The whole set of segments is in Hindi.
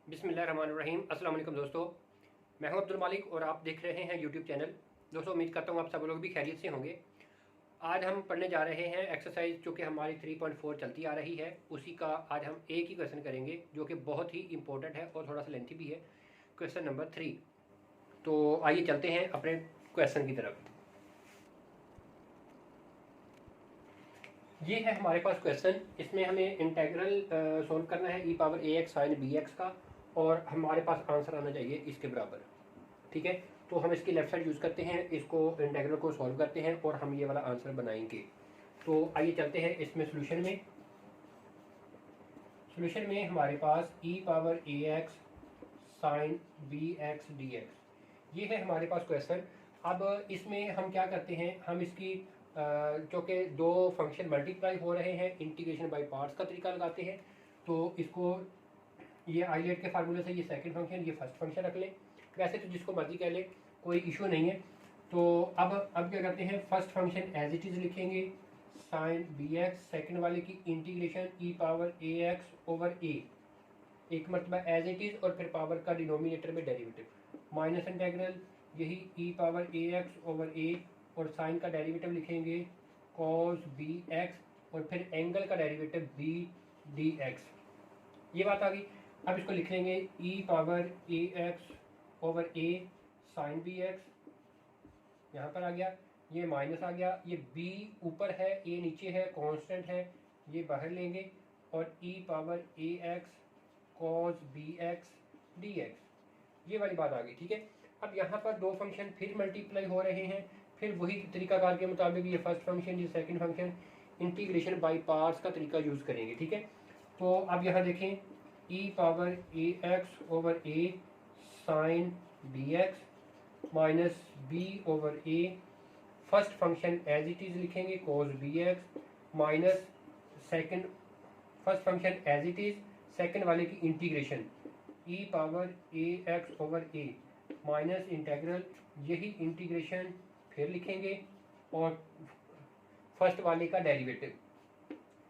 बिस्मिल्लाहिर्रहमानिर्रहीम। अस्सलाम वालेकुम दोस्तों, मैं हूं अब्दुल मालिक और आप देख रहे हैं यूट्यूब चैनल। दोस्तों, उम्मीद करता हूं आप सब लोग भी खैरियत से होंगे। आज हम पढ़ने जा रहे हैं एक्सरसाइज जो कि हमारी 3.4 चलती आ रही है, उसी का आज हम एक ही क्वेश्चन करेंगे जो कि बहुत ही इंपॉर्टेंट है और थोड़ा सा लेंथी भी है। Question number 3। तो आइए चलते हैं अपने क्वेश्चन की तरफ। ये है हमारे पास क्वेश्चन। इसमें हमें इंटेग्रल सॉल्व करना है e power a x sine b x का, और हमारे पास आंसर आना चाहिए इसके बराबर। ठीक है, तो हम इसकी लेफ्ट साइड यूज़ करते हैं, इसको इंटेग्रल को सॉल्व करते हैं और हम ये वाला आंसर बनाएंगे। तो आइए चलते हैं इसमें सोल्यूशन में हमारे पास e power a x sine b x d x, ये है हमारे पास क्वेश्चन। अब इसमें हम क्या करते हैं, हम इसकी जो कि दो फंक्शन मल्टीप्लाई हो रहे हैं, इंटीग्रेशन बाय पार्ट्स का तरीका लगाते हैं। तो इसको ये आईलेट के फार्मूले से ये सेकंड फंक्शन, ये फर्स्ट फंक्शन रख लें। वैसे तो जिसको मर्जी कह ले, कोई इशू नहीं है। तो अब क्या करते हैं, first function as it is लिखेंगे, साइन बी एक्स, सेकेंड वाले की integration e power a x over a, एक मरतबा एज इट इज़ और फिर पावर का डिनोमिनेटर में डेरिवेटिव, माइनस इंटेग्रल यही ई पावर ए एक्स ओवर ए, और साइन का डेरिवेटिव लिखेंगे कॉस बी एक्स, और फिर एंगल का डेरिवेटिव बी डी एक्स। ये बात आ गई। अब इसको लिख लेंगे ई power a x over a sine b x, यहाँ पर आ गया, ये माइनस आ गया, ये बी ऊपर है, ए नीचे है, कांस्टेंट है, ये बाहर लेंगे, और e power a x cos b x d x, ये वाली बात आ गई। ठीक है, अब यहाँ पर दो फंक्शन फिर मल्टीप्लाई हो रहे हैं, फिर वही तरीकाकार के मुताबिक ये फर्स्ट फंक्शन, ये second function, integration by parts का तरीका यूज़ करेंगे। ठीक है, तो अब यहाँ देखें, e power a x over a sine b x minus b over a, first function as it is लिखेंगे cos b x, minus second, first function as it is, second वाले की integration e power a x over a minus integral, यही इंटीग्रेशन फिर लिखेंगे, और फर्स्ट वाले का डेरिवेटिव,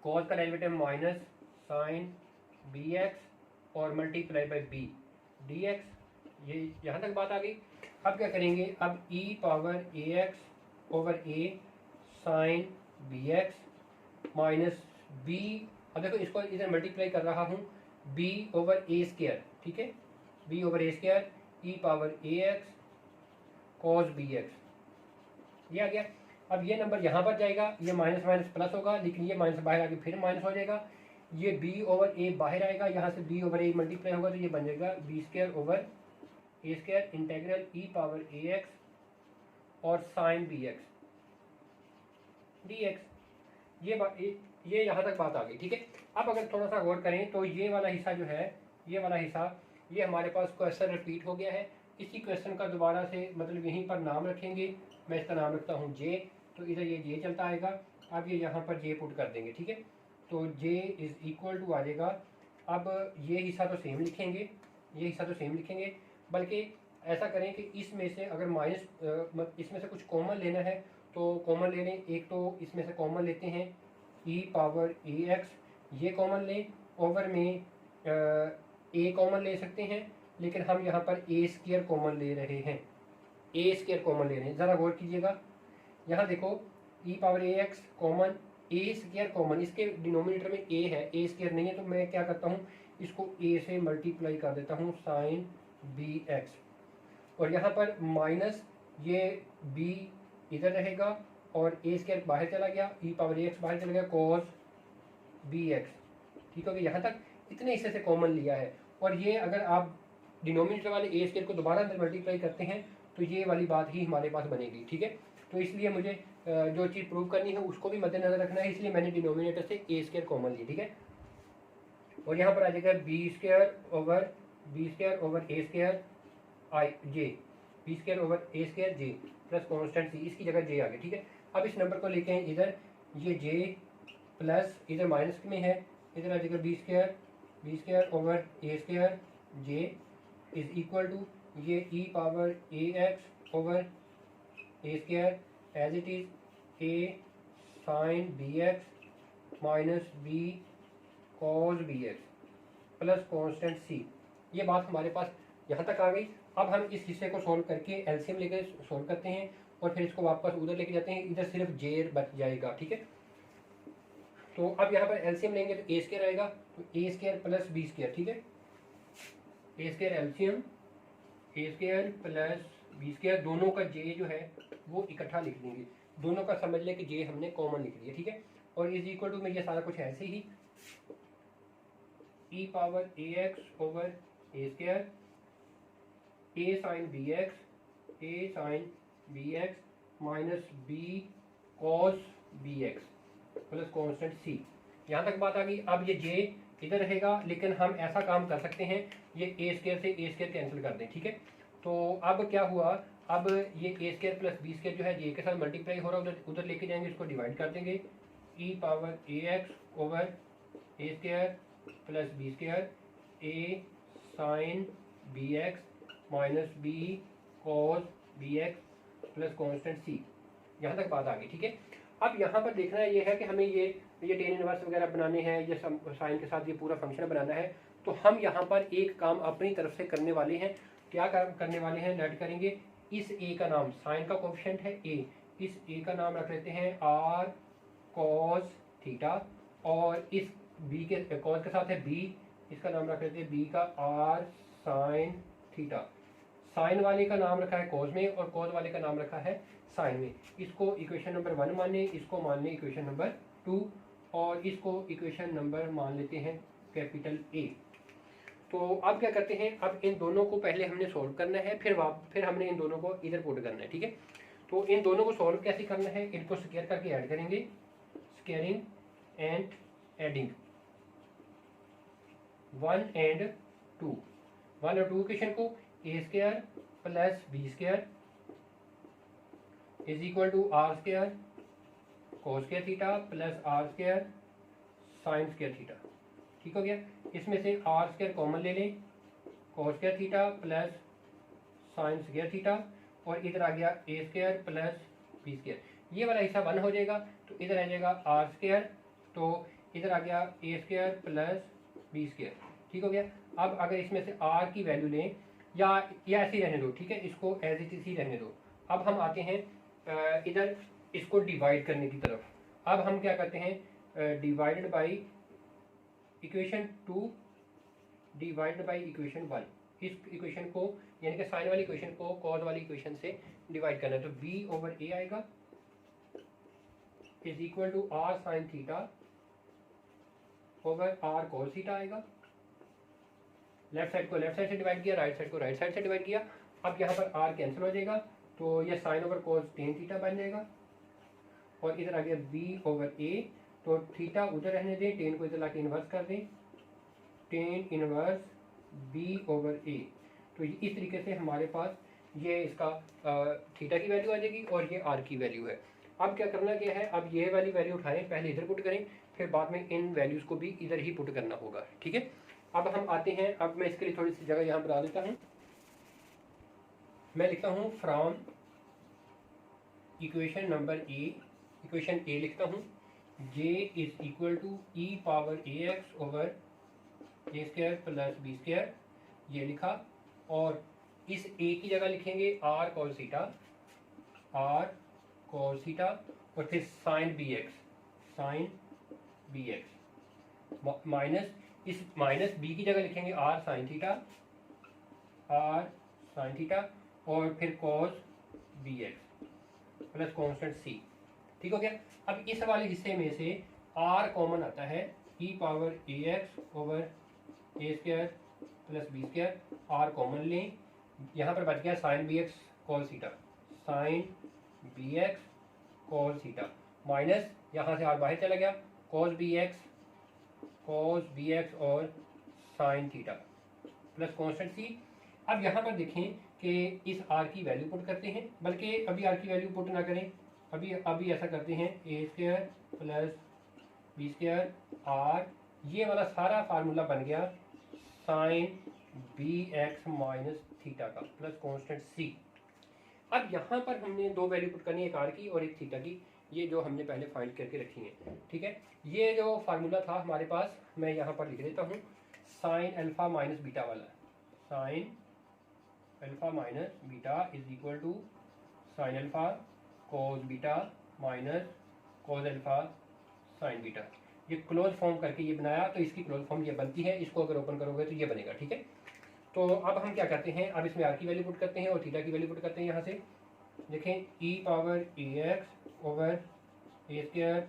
कॉस का derivative minus sine b x और multiply by b d x. ये यहाँ तक बात आ गई। अब क्या करेंगे, अब e power a x over a sine b x minus b, अब देखो इसको इधर मल्टीप्लाई कर रहा हूँ, बी ओवर ए स्क्वायर। ठीक है, B over a square E power a x cos b x, ये आ गया। अब ये नंबर यहाँ पर जाएगा, ये माइनस माइनस प्लस होगा, लेकिन ये माइनस बाहर आके फिर माइनस हो जाएगा, ये बी ओवर ए बाहर आएगा, यहाँ से बी ओवर ए मल्टीप्लाई होगा, तो ये बन जाएगा b square over a square integral e power a x और sine b x d x. ये यहाँ तक बात आ गई। ठीक है, अब अगर थोड़ा सा गौर करें तो ये वाला हिस्सा जो है, ये वाला हिस्सा, ये हमारे पास क्वेश्चन रिपीट हो गया है। इसी क्वेश्चन का दोबारा से मतलब यहीं पर नाम रखेंगे, मैं इसका नाम रखता हूँ जे, तो इधर ये जे चलता आएगा। अब ये यहाँ पर जे पुट कर देंगे। ठीक है, तो जे इज़ इक्वल टू आ जाएगा, अब ये हिस्सा तो सेम लिखेंगे, ये हिस्सा तो सेम लिखेंगे, बल्कि ऐसा करें कि इसमें से अगर माइनस, इसमें से कुछ कॉमन लेना है तो कॉमन ले लें। एक तो इसमें से कॉमन लेते हैं ई पावर ए एक्स, ये कॉमन लें, ओवर में ए कॉमन ले सकते हैं, लेकिन हम यहाँ पर ए स्क्वायर कॉमन ले रहे हैं, ए स्क्वायर कॉमन ले रहे हैं। ज़रा गौर कीजिएगा, यहाँ देखो ई power a x common, A square common, इसके डिनोमिनेटर में ए है, ए स्क्वायर नहीं है, तो मैं क्या करता हूँ, इसको ए से मल्टीप्लाई कर देता हूँ साइन बी एक्स, और यहाँ पर माइनस ये बी इधर रहेगा और ए स्क्वायर बाहर चला गया, ई पावर ए एक्स बाहर चला गया, कॉस बी एक्स। ठीक है, यहाँ तक इतने हिस्से से कॉमन लिया है, और ये अगर आप डिनोमिनेटर वाले ए स्क्वायर को दोबारा अंदर मल्टीप्लाई करते हैं तो ये वाली बात ही हमारे पास बनेगी। ठीक है, तो इसलिए मुझे जो चीज़ प्रूव करनी है उसको भी मद्देनजर रखना है, इसलिए मैंने डिनोमिनेटर से ए स्क्वायर कॉमन ली। ठीक है, और यहाँ पर आ जाएगा b square over a square I J, B square over a square J plus constant सी, इसकी जगह जे आ गया। ठीक है, अब इस नंबर को लेके हैं इधर, ये जे प्लस इधर माइनस में है, इधर आ जाएगा b square over a square j is equal to ये e power a x over a square as it is a sine b x minus b cos b x plus constant c, ये बात हमारे पास यहाँ तक आ गई। अब हम इस हिस्से को सोल्व करके एलसीएम लेकर सोल्व करते हैं और फिर इसको वापस उधर लेके जाते हैं, इधर सिर्फ जे बच जाएगा। ठीक है, तो अब यहाँ पर एलसीएम लेंगे तो ए स्क्वायर आएगा, तो ए स्क्वायर प्लस बी स्क्वायर। ठीक है, ए स्क्वायर एलसीएम ए स्क्वायर प्लस बी स्क्वायर, दोनों का जे जो है वो इकट्ठा लिख देंगे, दोनों का समझ ले कि जे हमने कॉमन लिख लिया। ठीक है, और इज इक्वल टू में ये सारा कुछ ऐसे ही e power a x over a square a sine b x minus b cos b x plus constant c. यहाँ तक बात आ गई। अब ये जे इधर रहेगा, लेकिन हम ऐसा काम कर सकते हैं, ये ए स्क्वायर से ए स्क्वायर कैंसिल कर दें। ठीक है, तो अब क्या हुआ, अब ये ए स्क्वायर प्लस बी स्क्वायर जो है जे के साथ मल्टीप्लाई हो रहा है, उधर उधर लेके जाएंगे, इसको डिवाइड कर देंगे, e power a x over a square plus b square a sine b x minus b cos b x plus constant c. यहाँ तक बात आ गई। ठीक है, अब यहाँ पर देखना ये है कि हमें ये टेन इनवर्स वगैरह बनाने हैं, ये साइन के साथ ये पूरा फंक्शन बनाना है। तो हम यहाँ पर एक काम अपनी तरफ से करने वाले हैं। क्या काम करने वाले हैं, नेट करेंगे, इस ए का नाम, साइन का कोएफिशिएंट है ए, इस ए का नाम रख लेते हैं आर कॉस थीटा, और इस बी के कॉस के साथ है बी, इसका नाम रख लेते हैं बी का आर साइन थीटा। साइन वाले का नाम रखा है कॉस में और कॉस वाले का नाम रखा है साइन में। इसको इक्वेशन नंबर 1 माने, इसको मान लें इक्वेशन नंबर 2, और इसको इक्वेशन नंबर मान लेते हैं कैपिटल ए। तो अब क्या करते हैं, अब इन दोनों को पहले हमने सॉल्व करना है, फिर हमने इन दोनों को इधर पुट करना है। ठीक है, तो इन दोनों को सॉल्व कैसे करना है, इनको स्क्वायर करके ऐड करेंगे, squaring and adding 1 and 2 equation को a square plus b square is equal to r square cos square theta plus r square sine square theta. ठीक हो गया, इसमें से आर स्क्वायर कॉमन ले लें, कोस square theta plus sign square theta, और इधर आ गया ए स्क्वायर प्लस बी स्क्वायर। ये वाला हिस्सा 1 हो जाएगा, तो इधर आ जाएगा आर स्क्वायर, तो इधर आ गया ए स्क्वायर प्लस बी स्क्वायर। ठीक हो गया। अब अगर इसमें से आर की वैल्यू लें, या ऐसे ही रहने दो, ठीक है, इसको एज इट इज ही रहने दो। अब हम आते हैं इधर इसको डिवाइड करने की तरफ। अब हम क्या करते हैं, divided by equation 2 divided by equation 1, इस इक्वेशन को यानी कि साइन वाली इक्वेशन को कॉस वाली इक्वेशन से डिवाइड करना है। तो बी ओवर ए आएगा is equal to r sine theta over r cos theta आएगा। लेफ्ट साइड को लेफ्ट साइड से डिवाइड किया, राइट साइड को राइट साइड से डिवाइड किया। अब यहाँ पर आर कैंसिल हो जाएगा, तो ये sine over cos tan theta बन जाएगा, और इधर आ गया बी ओवर ए, तो थीटा उधर रहने दें, टेन को इधर लाके इन्वर्स कर दें, ten inverse b over a. तो इस तरीके से हमारे पास ये इसका थीटा की वैल्यू आ जाएगी और ये आर की वैल्यू है। अब क्या करना क्या है, अब ये वाली वैल्यू उठाएं, पहले इधर पुट करें, फिर बाद में इन वैल्यूज़ को भी इधर ही पुट करना होगा। ठीक है, अब हम आते हैं, अब मैं इसके लिए थोड़ी सी जगह यहाँ बना देता हूँ। मैं लिखता हूँ from equation number a, equation a लिखता हूँ, j is equal to e power a x over a square plus b square, ये लिखा, और इस a की जगह लिखेंगे r cos theta, r cos theta, और फिर साइन बी एक्स माइनस, इस माइनस बी की जगह लिखेंगे आर साइन थीटा, और फिर cos b x plus constant c. ठीक हो गया। अब इस वाले हिस्से में से आर कॉमन आता है, e power a x over a square plus b square, r common लें, यहाँ पर बच गया sine b x cos theta, sine b x cos theta, minus यहाँ से आर बाहर चला गया, कॉस बी एक्स और sine theta plus constant c. अब यहाँ पर देखें कि इस आर की वैल्यू पुट करते हैं, बल्कि अभी आर की वैल्यू पुट ना करें, अभी ऐसा करते हैं, a square plus b square r, ये वाला सारा फार्मूला बन गया sine b x minus theta का प्लस कॉन्स्टेंट सी। अब यहाँ पर हमने दो वैल्यू पुट करनी है, एक आर की और एक थीटा की, ये जो हमने पहले फाइंड करके रखी है। ठीक है, ये जो फार्मूला था हमारे पास, मैं यहाँ पर लिख देता हूँ, साइन अल्फा माइनस बीटा वाला, sine alpha minus beta is equal to sine alpha cos beta minus cos alpha sine beta. ये क्लोज फॉर्म करके ये बनाया, तो इसकी क्लोज फॉर्म ये बनती है। इसको अगर ओपन करोगे तो ये बनेगा, ठीक है। तो अब हम क्या करते हैं, अब इसमें आर की वैल्यू पुट करते हैं और थीटा की वैल्यू पुट करते हैं। यहाँ से देखें e power a x over a square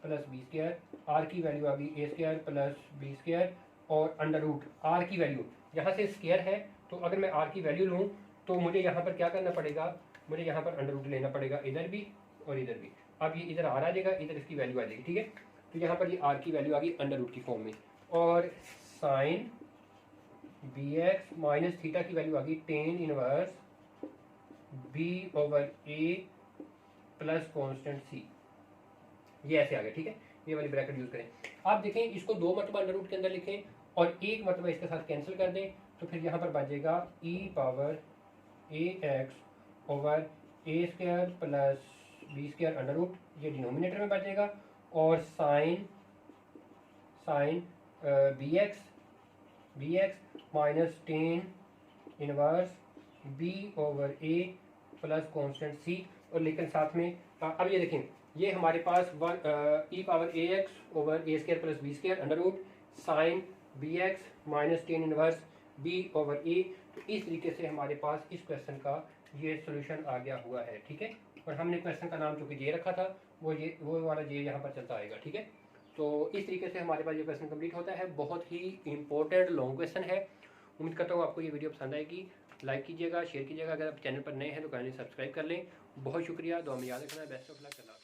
plus b square, r की वैल्यू आ गई a square plus b square और अंडर रूट आर की वैल्यू, यहाँ से स्क्वायर है तो अगर मैं आर की वैल्यू लूँ तो मुझे यहाँ पर क्या करना पड़ेगा, मुझे यहाँ पर अंडर रूट लेना पड़ेगा, इधर भी और इधर भी। अब ये इधर आर आ जाएगा, इधर इसकी वैल्यू आ जाएगी, ठीक है। तो यहाँ पर ये आर की वैल्यू आ गई अंडर रूट की फॉर्म में, और sine b x minus theta की वैल्यू आ गई tan inverse b over a plus constant c. ये ऐसे आ गया, ठीक है। ये वाली ब्रैकेट यूज करें। आप देखें इसको 2 मरतबा अंडर रूट के अंदर लिखें और 1 मरतबा इसके साथ कैंसिल कर दें, तो फिर यहाँ पर बचेगा e power a x over a square plus b square under root, ये डिनोमिनेटर में बचेगा, और sine b x minus tan inverse b over a plus constant c. और लेकिन साथ में अब ये देखें, ये हमारे पास e power a x over a square plus b square under root sine b x minus tan inverse b over a. तो इस तरीके से हमारे पास इस क्वेश्चन का ये सोल्यूशन आ गया हुआ है, ठीक है। और हमने क्वेश्चन का नाम चूँकि जे रखा था, वो वाला जे यहाँ पर चलता आएगा, ठीक है। तो इस तरीके से हमारे पास ये क्वेश्चन कंप्लीट होता है। बहुत ही इंपॉर्टेंट लॉन्ग क्वेश्चन है। उम्मीद करता हूँ आपको ये वीडियो पसंद आएगी। लाइक कीजिएगा, शेयर कीजिएगा। अगर आप चैनल पर नए हैं तो काइंडली सब्सक्राइब कर लें। बहुत शुक्रिया, दुआ में याद रखना। Best of luck.